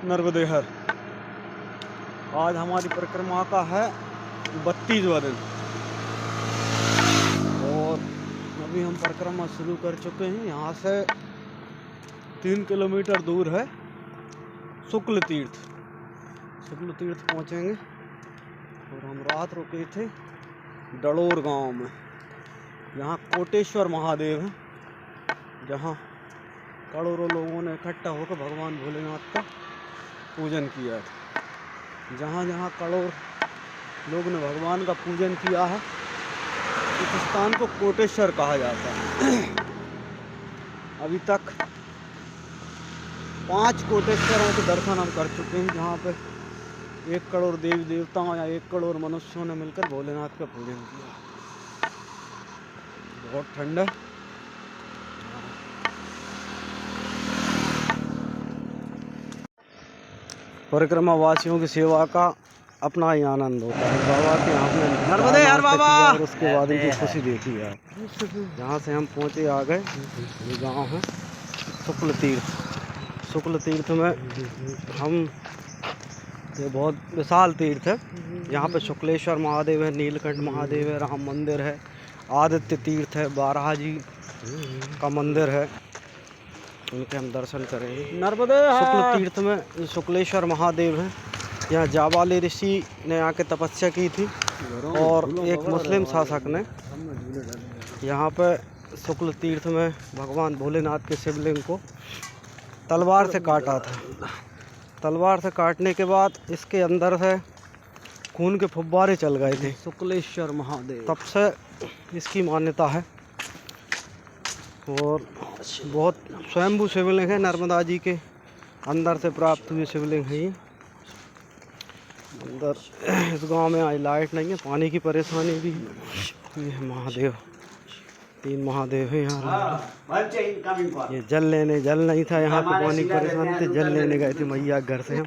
नर्मदेहर। आज हमारी परिक्रमा का है 32वां दिन और अभी हम परिक्रमा शुरू कर चुके हैं। यहाँ से 3 किलोमीटर दूर है शुक्ल तीर्थ। शुक्ल तीर्थ पहुँचेंगे और हम रात रुके थे डलोर गांव में। यहाँ कोटेश्वर महादेव है, जहाँ करोड़ों लोगों ने इकट्ठा होकर भगवान भोलेनाथ का पूजन किया है। जहाँ जहाँ करोड़ लोग ने भगवान का पूजन किया है इस स्थान को कोटेश्वर कहा जाता है। अभी तक 5 कोटेश्वरों के दर्शन हम कर चुके हैं, जहाँ पे 1 करोड़ देवी देवताओं या 1 करोड़ मनुष्यों ने मिलकर भोलेनाथ का पूजन किया। बहुत ठंड है। परिक्रमा वासियों की सेवा का अपना ही आनंद होता है। बाबा के यहाँ पे नर्मदेहर बाबा और उसके बाद इनकी खुशी देखी है। यहाँ से हम पहुँचे आ गए, ये गाँव है शुक्ल तीर्थ। शुक्ल तीर्थ में हम, ये बहुत विशाल तीर्थ है। यहाँ पे शुक्लेश्वर महादेव है, नीलकंठ महादेव है, राम मंदिर है, आदित्य तीर्थ है, बारहा जी का मंदिर है, उनके हम दर्शन करेंगे। नर्मदे शुक्ल तीर्थ में शुक्लेश्वर महादेव है। यहाँ जाबाली ऋषि ने आके तपस्या की थी और एक मुस्लिम शासक ने यहाँ पे शुक्ल तीर्थ में भगवान भोलेनाथ के शिवलिंग को तलवार से काटा था। तलवार से काटने के बाद इसके अंदर से खून के फुब्बारे चल गए थे। शुक्लेश्वर महादेव, तब से इसकी मान्यता है। और बहुत स्वयंभू शिवलिंग है, नर्मदा जी के अंदर से प्राप्त हुए शिवलिंग है ये। अंदर इस गांव में आज लाइट नहीं है, पानी की परेशानी भी है। ये महादेव, 3 महादेव है यहाँ। ये जल नहीं था यहाँ पे, पानी की परेशानी थी, जल लेने गए थे मैया घर से। हम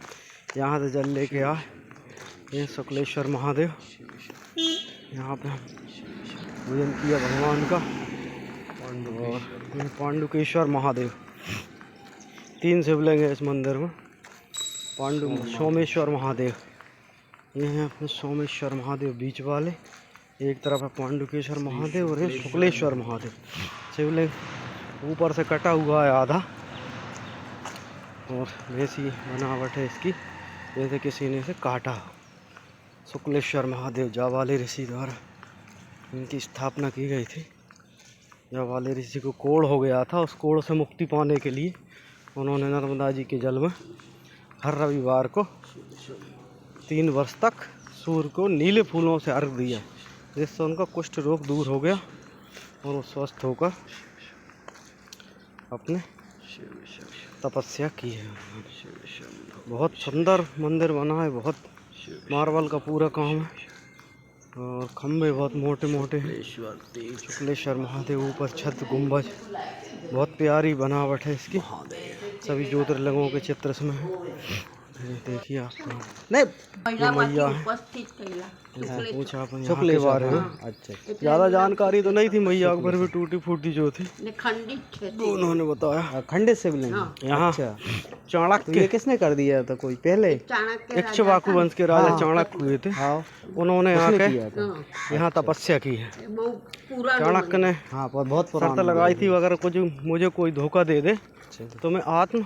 यहाँ से जल लेके आए। ये शुक्लेश्वर महादेव, यहाँ पे हम पूजन किया भगवान का। और पांडुकेश्वर महादेव, 3 शिवलिंग है इस मंदिर में। सोमेश्वर महादेव, ये हैं अपने सोमेश्वर महादेव बीच वाले। एक तरफ है पांडुकेश्वर महादेव और ये शुक्लेश्वर महादेव। शिवलिंग ऊपर से कटा हुआ है आधा, और वैसी बनावट है इसकी जैसे किसी ने इसे काटा हो। शुक्लेश्वर महादेव जाबाली ऋषि द्वारा इनकी स्थापना की गई थी। जाबाली ऋषि को कोढ़ हो गया था, उस कोढ़ से मुक्ति पाने के लिए उन्होंने नर्मदा जी के जल में हर रविवार को 3 वर्ष तक सूर्य को नीले फूलों से अर्घ दिया, जिससे उनका कुष्ठ रोग दूर हो गया और वो स्वस्थ होकर अपने तपस्या की है। बहुत सुंदर मंदिर बना है, बहुत मार्बल का पूरा काम है और खम्भे बहुत मोटे मोटे हैं। शुक्लेश्वर महादेव ऊपर छत गुंबज, बहुत प्यारी बनावट है इसकी। सभी ज्योतिर्लिंगों के चित्र इसमें है। देखिए आप नहीं मैया है, पूछा अपन यहाँ के बारे में। अच्छा, ज़्यादा जानकारी तो नहीं थी मैया पर भी, टूटी फूटी जो थी उन्होंने बताया। खंडित शिवलिंग यहाँ चाणक्य, ये किसने कर दिया था? कोई पहले इक्ष्वाकु वंश के राजा चाणक्य हुए थे, उन्होंने यहाँ तपस्या की है। चाणक्य ने बहुत शर्त लगाई थी, अगर कुछ मुझे कोई धोखा दे दे तो मैं आत्म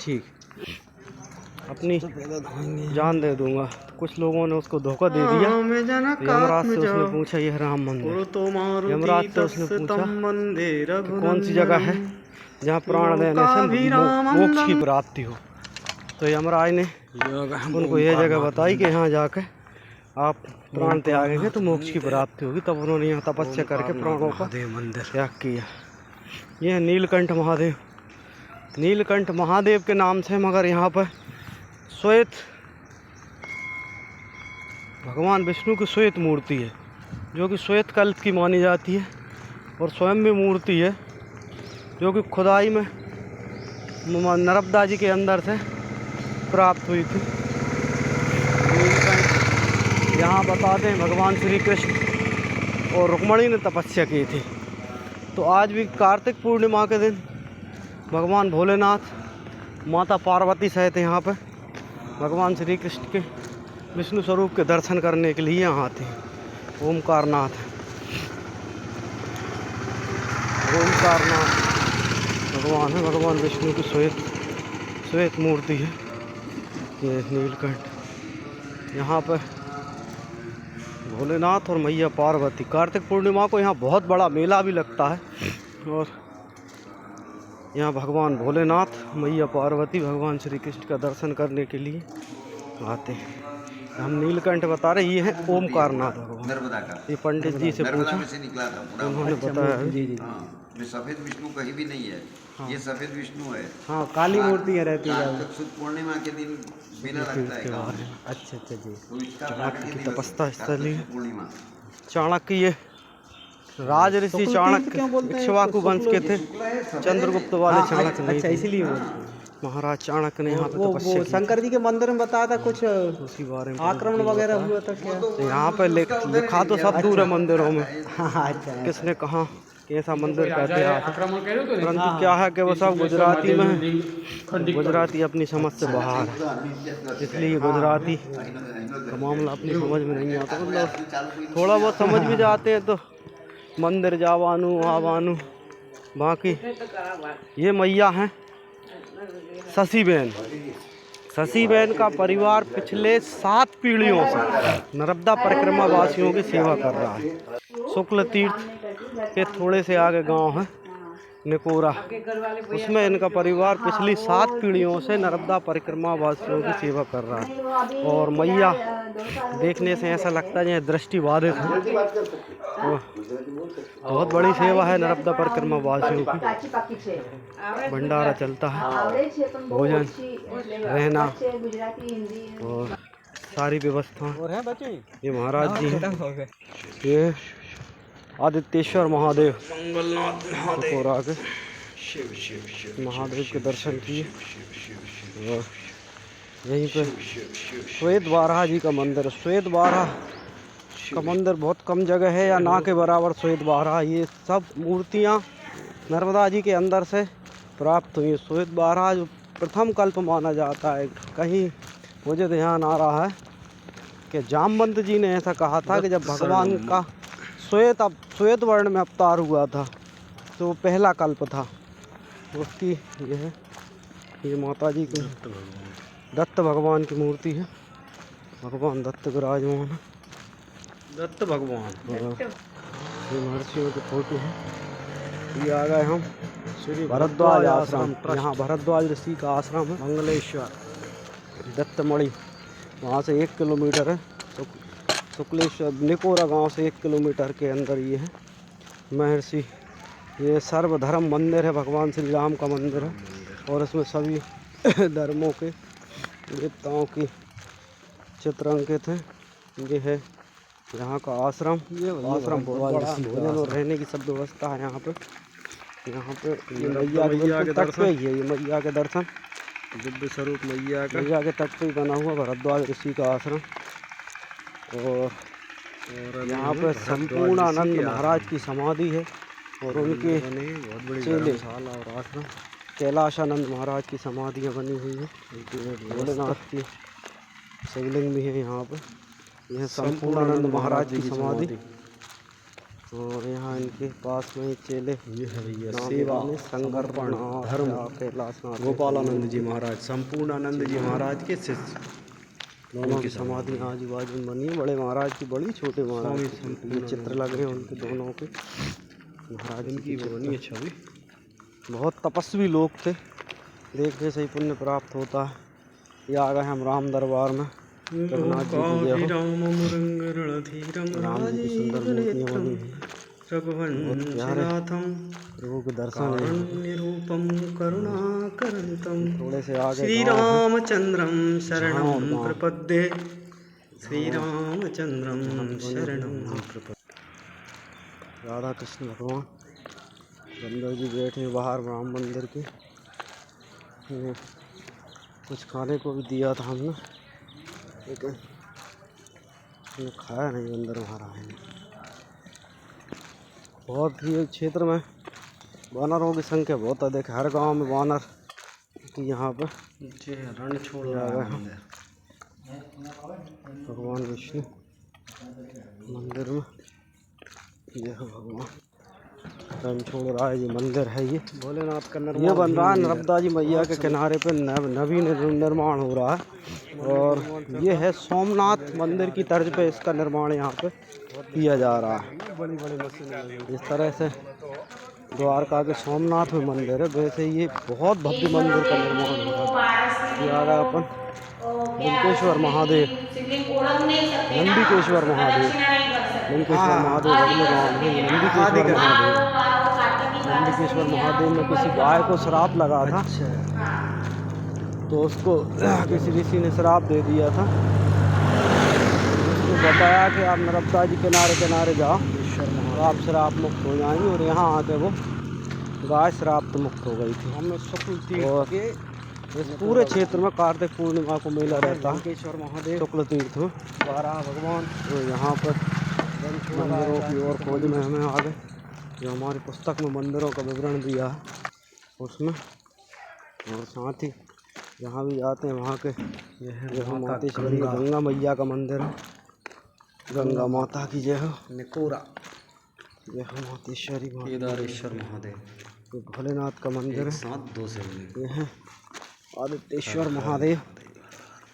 अपनी जान दे दूंगा। कुछ लोगों ने उसको धोखा दे दिया। यमराज से उसने पूछा यह राम मंदिर, यमराज से उसने पूछा कौन सी जगह है जहाँ प्राण देने से मोक्ष की प्राप्ति हो। तो यमराज ने उनको यह जगह बताई कि यहाँ जाकर आप प्राण त्यागेंगे तो मोक्ष की प्राप्ति होगी। तब उन्होंने यहाँ तपस्या करके प्राणों का त्याग किया। यह नीलकंठ महादेव, नीलकंठ महादेव के नाम से, मगर यहाँ पर श्वेत भगवान विष्णु की श्वेत मूर्ति है, जो कि श्वेत कल्प की मानी जाती है और स्वयं भी मूर्ति है, जो कि खुदाई में नर्मदा जी के अंदर से प्राप्त हुई थी। यहाँ बताते हैं भगवान श्री कृष्ण और रुक्मणी ने तपस्या की थी। तो आज भी कार्तिक पूर्णिमा के दिन भगवान भोलेनाथ माता पार्वती सहित यहाँ पर भगवान श्री कृष्ण के विष्णु स्वरूप के दर्शन करने के लिए यहाँ आते हैं। ओमकारनाथ भगवान है, भगवान विष्णु की श्वेत मूर्ति है ये नीलकंठ। यहाँ पर भोलेनाथ और मैया पार्वती, कार्तिक पूर्णिमा को यहाँ बहुत बड़ा मेला भी लगता है और यहाँ भगवान भोलेनाथ, मैया पार्वती, भगवान श्री कृष्ण का दर्शन करने के लिए आते हैं। हम नीलकंठ बता रहे, ये है ओमकारनाथ भगवान। ये पंडित जी से पूछा, उन्होंने बताया में सफेद विष्णु कहीं भी नहीं है। हाँ। ये सफेद विष्णु है। हाँ, काली मूर्तियाँ रहती है। पूर्णिमा के दिन मेला लगता है गाँव में। अच्छा जी। तो इसका चाणक्य की तपस्या स्थली पूर्णिमा। चाणक्य ये राज ऋषि चाणक्य इक्ष्वाकु वंश के थे, चंद्रगुप्त वाले चाणक्य नहीं। अच्छा, इसलिए महाराज चाणक्य ने यहाँ पे तपस्या की। शंकर जी के मंदिर में बताया था कुछ उसी बारे में, आक्रमण वगैरह हुआ था क्या? यहाँ पे लिखा तो सब दूर है मंदिरों में। किसने कहा कैसा मंदिर का इतिहास, परंतु क्या है कि वो सब गुजराती में है। गुजराती अपनी समझ से बाहर है, इसलिए गुजराती का मामला अपनी समझ में नहीं आता। मतलब थोड़ा बहुत समझ भी जाते हैं तो मंदिर जावानू आवानू। बाकी ये मैया हैं शशिबेन का परिवार पिछले 7 पीढ़ियों से नर्मदा परिक्रमा वासियों की सेवा कर रहा है। शुक्ल तीर्थ के थोड़े से आगे गांव है निकोरा, उसमें इनका परिवार पिछली 7 पीढ़ियों से नर्मदा परिक्रमा वासियों की सेवा कर रहा है। और मैया देखने से ऐसा लगता है जैसे दृष्टि बाधित है। तो बहुत बड़ी सेवा है नर्मदा परिक्रमा वासियों की। भंडारा चलता है, भोजन, रहना और सारी व्यवस्था। ये महाराज जी हैं, ये आदित्येश्वर महादेव, मंगलनाथ महादेव के दर्शन किए। और यहीं पे श्वेत बारह जी का मंदिर, श्वेत बारह का मंदिर बहुत कम जगह है या ना के बराबर श्वेत बारह। ये सब मूर्तियाँ नर्मदा जी के अंदर से प्राप्त हुई। श्वेत बारह जो प्रथम कल्प माना जाता है। कहीं मुझे ध्यान आ रहा है कि जामवंत जी ने ऐसा कहा था कि जब भगवान का श्वेत वर्ण में अवतार हुआ था तो वो पहला कल्प था। उसकी ये माता जी की दत्त भगवान की मूर्ति है। भगवान दत्त विराजमान है, दत्त भगवान। ये महर्षियों की फोटो है। ये आ गए हम श्री भरद्वाज आश्रम। यहाँ भरद्वाज ऋषि का आश्रम है, मंगलेश्वर दत्तमणि। वहाँ से 1 किलोमीटर है। शुक्लेश्वर निकोरा गांव से 1 किलोमीटर के अंदर ये है महर्षि। ये सर्वधर्म मंदिर है, भगवान श्री राम का मंदिर है और इसमें सभी धर्मों के देवताओं की चित्र अंकित हैं। ये है यहाँ का आश्रम। ये आश्रम भोजन और रहने की सब व्यवस्था है यहाँ पे। यहाँ पे मैया के तट पे ही है, ये मैया के दर्शन, दिव्य स्वरूप मैया के तट पे ही बना हुआ भरद्वाज ऋषि का आश्रम। और यहाँ पे संपूर्णानंद महाराज की समाधि है और उनके चेले और आश्रम कैलाशानंद महाराज की समाधियाँ बनी हुई है। भोलेनाथ की शिवलिंग भी है यहाँ पे। यह संपूर्णानंद महाराज की समाधि और यहाँ इनके पास में चेले सेवा शंकर धर्म कैलाशनाथ गोपालानंद जी महाराज, संपूर्णानंद जी महाराज के शिष्य। दोनों की समाधि आजू बाजू में बनी है। बड़े महाराज की बड़ी, छोटे महाराज ये चित्र लग रहे हैं उनके दोनों के। महाराज इनकी बनी है छवि। बहुत तपस्वी लोग थे, देखने से ही पुण्य प्राप्त होता है। ये आ गए हम राम दरबार में। रघुनाथ जी की जय हो। राम जी की सुंदर मूर्तियाँ बनी हुई हैं। प्रभु के दर्शन थोड़े से आगे श्री रामचंद्रम शरणं प्रपद्ये, श्री रामचंद्रम शरणं प्रपद्ये। राधा कृष्ण भगवान गंगा जी बैठे बाहर राम मंदिर के। कुछ खाने को भी दिया था हमने, लेकिन खाया नहीं अंदर महाराज। बहुत ही क्षेत्र में वानरों की संख्या बहुत अधिक है। हर गांव में वानर की यहाँ पर रण छोड़ रहा है। विष्णु मंदिर में। ये भगवान टाइम छोड़ रहा है, ये मंदिर है, ये भोलेनाथ का ये बन रहा है नर्मदा जी मैया के किनारे पे नवीन निर्माण हो रहा है। और ये है सोमनाथ मंदिर की तर्ज पे इसका निर्माण यहाँ पे किया जा रहा है। बड़ी बड़ी मशीनें। इस तरह से द्वारका के सोमनाथ में मंदिर है, वैसे ये बहुत भव्य मंदिर का निर्माण हो रहा है। ये आ रहा अपन लंकेश्वर महादेव, नंदीकेश्वर महादेव, लंकेश्वर महादेव अगले गाँव में है। नंदीकेश्वर महादेव, नंदीकेश्वर महादेव में किसी गाय को श्राप लगा था, तो उसको किसी ऋषि ने श्राप दे दिया था। उसको बताया कि आप नर्मदा जी किनारे किनारे जाओ, आप श्राप मुक्त हो जाएंगे। और यहाँ आके वो गाय श्राप मुक्त हो गई थी। हमें शुक्ल और इस पूरे क्षेत्र में कार्तिक पूर्णिमा को मेला रहता है लंकेश्वर महादेव शुक्ल तीर्थ में। 12 भगवान। तो यहाँ पर मंदिरों की ओर खोज में हमें आ गए, जो हमारी पुस्तक में मंदिरों का विवरण दिया है उसमें। और साथ ही जहाँ भी जाते हैं वहाँ के यह मातेश्वरी गंगा मैया का मंदिर है, गंगा माता की जय हो। निकोरा यह मातेश्वरी केदारेश्वर महादेव, ये भोलेनाथ का मंदिर है। 7-2 से यह है आदित्येश्वर महादेव।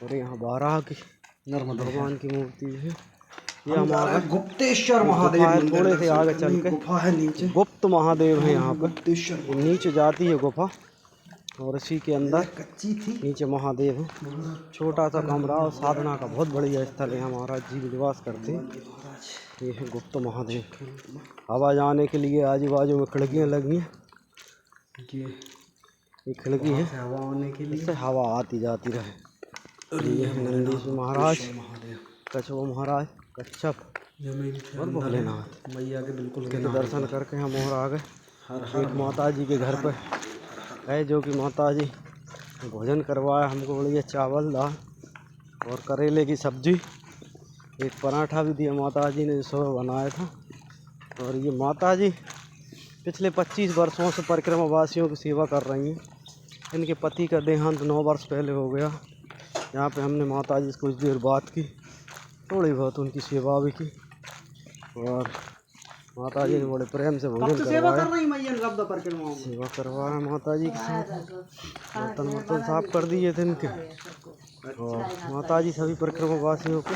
और यहाँ 12 की नर्मदा भगवान की मूर्ति है। ये हमारा गुप्तेश्वर महादेव मंदिर। थोड़े से आगे चल के गुफा है नीचे, गुप्त महादेव है यहाँ पर। गुप्तेश्वर नीचे जाती है गुफा और इसी के अंदर कच्ची थी। नीचे महादेव है। छोटा सा कमरा और साधना का बहुत बढ़िया स्थल है। महाराज जी विश्वास करते हैं। ये है गुप्त महादेव। हवा जाने के लिए आजू बाजू में खिड़कियाँ लगी हैं। ये खिड़की है, हवा आने के लिए इससे हवा आती जाती रहे। और ये है नंदीश महाराज, कछुआ महाराज, कच्छप और भोलेनाथ मैया के बिल्कुल के दर्शन करके हम और आ गए। एक माता जी के घर पर है, जो कि माता जी भोजन करवाया हमको, बढ़िया चावल दाल और करेले की सब्जी, एक पराठा भी दिया माता जी ने सुबह बनाया था। और ये माता जी पिछले 25 वर्षों से परिक्रमा वासियों की सेवा कर रही हैं। इनके पति का देहांत 9 वर्ष पहले हो गया। यहाँ पे हमने माता जी से कुछ देर बात की, थोड़ी बहुत उनकी सेवा भी की। और माता जी ने बड़े प्रेम से भोजन सेवा करवाया। कर रही मैया नर्मदा परिक्रमा में। सेवा करवाया माता जी के साथ। बर्तन वर्तन साफ कर दिए थे इनके। और माता जी सभी परिक्रमा वासियों को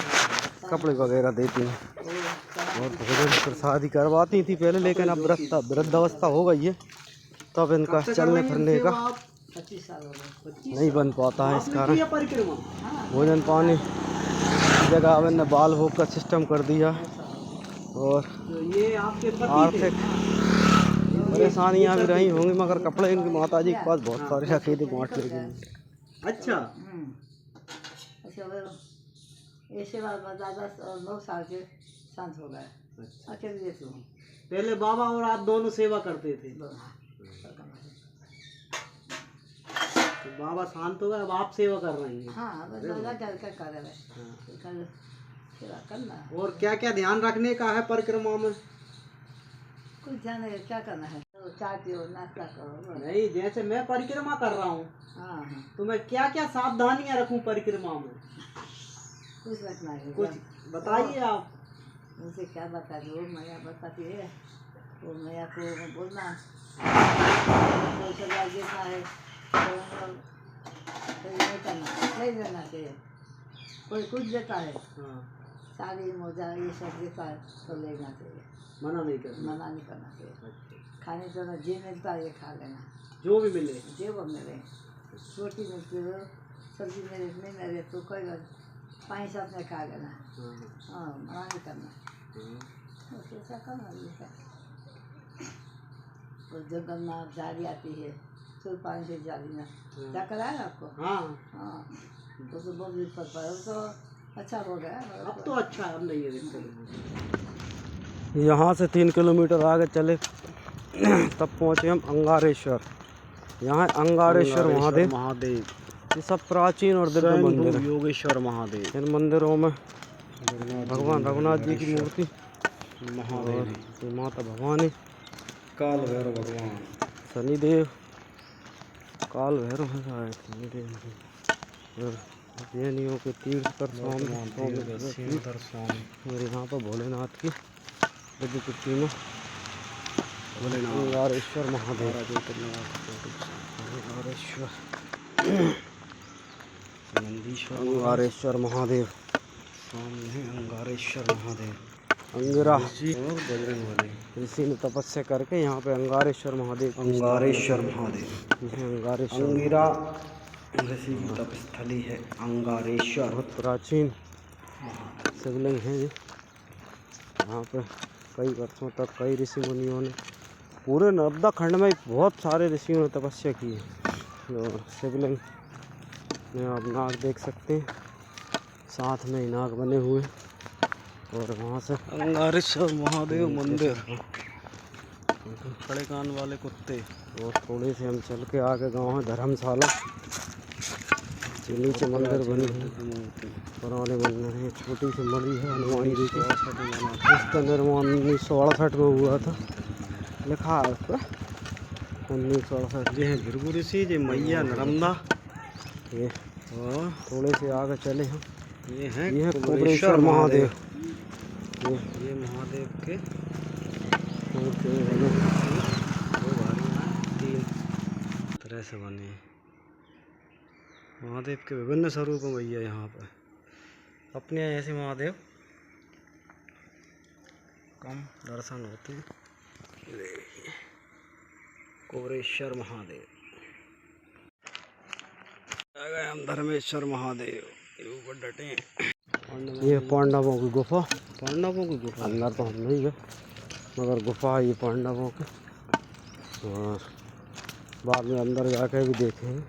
कपड़े वगैरह देती हैं और भोजन प्रसादी करवाती थी पहले, लेकिन अब वृद्धावस्था हो गई है, तब इनका चलने फिरने का नहीं बन पाता है। इस कारण भोजन पानी जगह अब इन्हें बाल भोग का सिस्टम कर दिया। और ये आपके आर्थिक परेशानियाँ भी रही होंगी, मगर कपड़े इनकी माता जी के पास बहुत सारे रखे थे बांट ले गए। अच्छा, ऐसे बात 9 साल के शांत हो गए। अकेले रहती हूँ। पहले बाबा और आप दोनों सेवा करते थे। तो बाबा शांत हो गए, अब आप सेवा कर रही हैं। हाँ, बस दादा कर रहे हैं। सेवा करना है। और क्या क्या ध्यान रखने का है परिक्रमा में? कुछ जाने क्या करना है, तो चाय पियो, नाश्ता करो। नहीं, जैसे मैं परिक्रमा कर रहा हूँ, हाँ, तो मैं क्या क्या सावधानियां रखूं परिक्रमा में? कुछ रखना है। कुछ बताइए आप। उनसे क्या बता दो, मैया बताती है। वो मैया को बोलना देना है, तो नहीं करना, नहीं देना चाहिए। कोई कुछ देता है, हाँ, साड़ी मोजा ये सब देता है तो लेना चाहिए, मना नहीं करना। मना नहीं करना चाहिए। खाने तो ना जो मिलता है ये खा लेना, जो भी मिले। जो वो मिले, रोटी मिलती हो, सब्जी मिले नहीं मिले तो कोई बात, पानी साथ में खा लेना। हाँ, मना नहीं करना। बस ऐसा करना ये सब। और जंगल में झाड़ी आती है, सूर्य पानी से झाड़ी ना क्या कराया आपको? हाँ, हाँ, तो बहुत दिक्कत पड़ा, तो अच्छा हो गया। अब तो अच्छा है, अब नहीं है दिक्कत। यहाँ से 3 किलोमीटर आगे चले तब पहुँचे हम अंगारेश्वर। यहाँ अंगारेश्वर महादेव। ये सब प्राचीन और दिव्य मंदिर है। योगेश्वर महादेव। इन मंदिरों में भगवान रघुनाथ जी की मूर्ति, महादेव, ये माता भवानी, काल भैरव भगवान, शनिदेव, काल भैरव है, शनिदेव और जैनियों के तीर्थ पर स्वामी और यहाँ पर भोलेनाथ की दिव्य प्रतिमा अंगारेश्वर महादेव अंगारेश्वर महादेव सामने अंगारेश्वर महादेव अंगिरा और बजरंग बली ऋषि ने तपस्या करके यहाँ पे अंगारेश्वर महादेव अंगारेश्वर अंगिरा ऋषि की तपस्थली है अंगारेश्वर। बहुत प्राचीन शिवलिंग है ये। यहाँ पे कई वर्षों तक कई ऋषि मुनियों ने पूरे नर्मदा खंड में बहुत सारे ऋषियों ने तपस्या की है। और शिवलिंग में आप नाग देख सकते हैं, साथ में नाग बने हुए। और वहाँ से अंगारेश्वर महादेव मंदिर, खड़े कान वाले कुत्ते। और थोड़े से हम चल के आगे गाँव है धर्मशाला, नीचे मंदिर बनी है, पुराने मंदिर है। छोटी सी मड़ी है हनुमान जी की, इसका निर्माण 1968 में हुआ था, लिखा है उस पर 1968। ये है भृगु ऋषि, ये मैया नर्मदा। ये और थोड़े से आगे चले हम, ये है कुबरेश्वर महादेव। ये महादेव के तीन तरह से बने हैं। महादेव के विभिन्न स्वरूप हैं भैया यहाँ पर। अपने ऐसे महादेव कम दर्शन होते हैं। कुबरेश्वर महादेव आ गए हम, धर्मेश्वर महादेव ऊपर डटे हैं। ये पांडवों की गुफा, पांडवों की गुफा अंदर तो हम नहीं गए, मगर गुफा ये पांडवों की। और बाद में अंदर जाकर भी देखेंगे।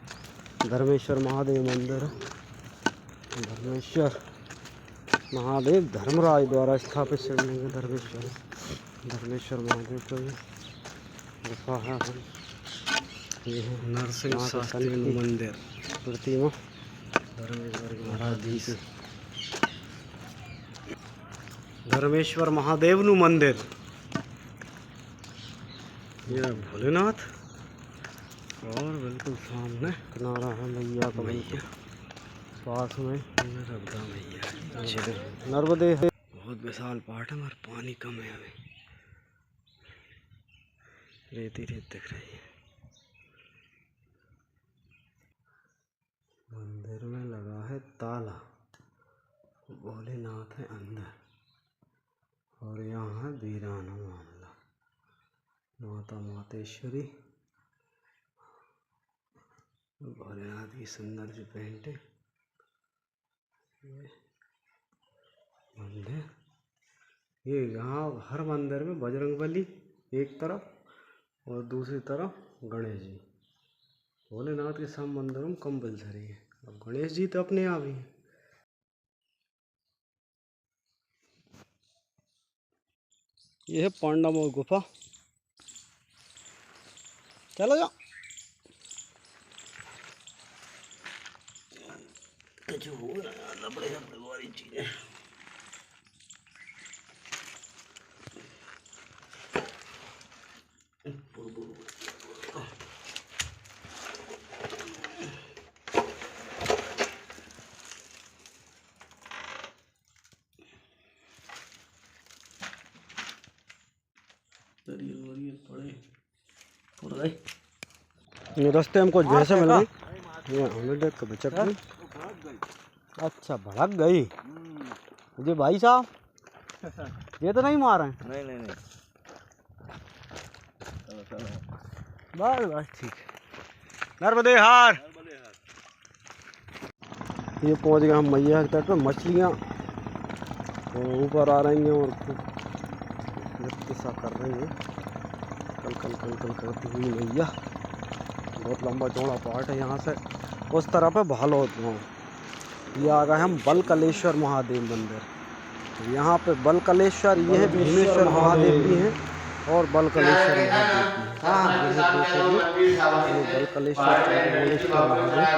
धर्मेश्वर महादेव मंदिर है। धर्मेश्वर महादेव धर्मराज द्वारा स्थापित शिवलिंग है। धर्मेश्वर महादेव का ये गुफा है। ये है नरसिंह शास्त्री मंदिर प्रतिमा धर्मेश्वर महाराज जी से। धर्मेश्वर महादेव नु मंदिर, ये भोलेनाथ। और बिल्कुल सामने किनारा है मैया का, मैया पास में नर्मदा मैया नर्मदे है। बहुत विशाल पार्ट है मगर पानी कम है, अभी रेती रेत दिख रही है। मंदिर में लगा है ताला, भोलेनाथ है अंदर। और यहाँ है वीरान मामला, माता मातेश्वरी। भोलेनाथ की सुंदर सी पेंटिंग। मंदिर ये यहाँ हर मंदिर में बजरंग बली एक तरफ और दूसरी तरफ गणेश जी। भोलेनाथ के सब मंदिरों में कंपल्सरी है। अब गणेश जी तो अपने आप ही है। ये है पांडवों की गुफा, चलो जाओ। जो हो रहा है लबड़े वाली चीजें। ये रास्ते हमको जैसे मिल गई, ये हमें देख के बचत नहीं। अच्छा भड़क गई मुझे भाई साहब, ये तो नहीं मारे हैं? नहीं बस बस ठीक है। नर्मदे हार। ये पहुंच गए हम मैया के तट पे। मछलियाँ ऊपर आ रही हैं और नृत्य सा कर रही हैं, कल कल कल कल करती हुई मैया। बहुत लंबा चौड़ा पार्ट है। यहाँ से उस तरफ है भालोद गाँव। ये आ गए हम बलकलेश्वर महादेव मंदिर। यहाँ पे बलकलेश्वर, ये है भीमेश्वर महादेव भी हैं और बलकलेश्वर महादेव भी हैं। बलकलेश्वर महादेव।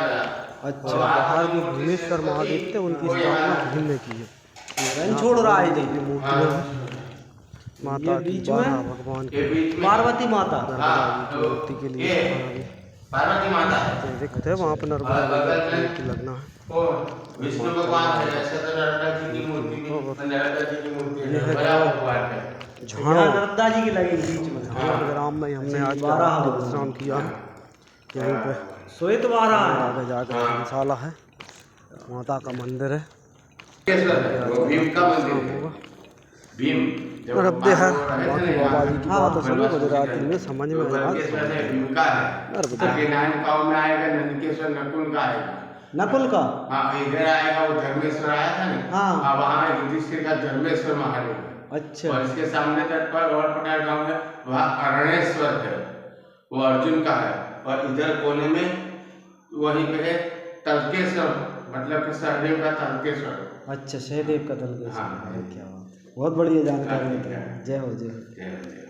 अच्छा, बाहर जो भीमेश्वर महादेव थे उनकी स्थापना भीम ने की है। छोड़ रहा है ये मूर्तियाँ माता की, भगवान की, पार्वती माता मूर्ति के लिए पार्वती माता दिखते हैं वहाँ पर नर्मदा मूर्ति लगना है। विष्णु भगवान है, ऐसे तो नर्मदा जी की मूर्ति भी, नर्मदा जी की मूर्ति है, बड़ा भगवान है। झाड़ो नर्मदा जी की लगी बीच में। ग्राम में हमने आज विश्राम किया है। यहीं पे सोए तो बारह आगे जाकर धर्मशाला है, माता का मंदिर है। वो भीम का मंदिर है। भीम जब और अब दे है पांडव रहे थे बाकी ना बाबा जी यहाँ, की बात सुनो गुजराती में तो समझ में आया। त्र्यंबकेश्वर है, भीम का है। आगे नारायणगांव में आएगा नंदकेश्वर नकुल का आएगा। नकुल का। हाँ, इधर आएगा वो धर्मेश्वर आया था ना। हाँ। वहाँ युधिष्ठिर का धर्मेश्वर महादेव है। अच्छा। और इसके सामने तट पर और पटार गांव है, वहाँ अरणेश्वर है, वो अर्जुन का है। और इधर कोने में वहीं पे है तलकेश्वर, मतलब कि सहदेव का तलकेश्वर। अच्छा, सहदेव का दल के। हाँ। क्या बात, बहुत बढ़िया जानकारी है। जय हो जय हो। जय हो, जय हो।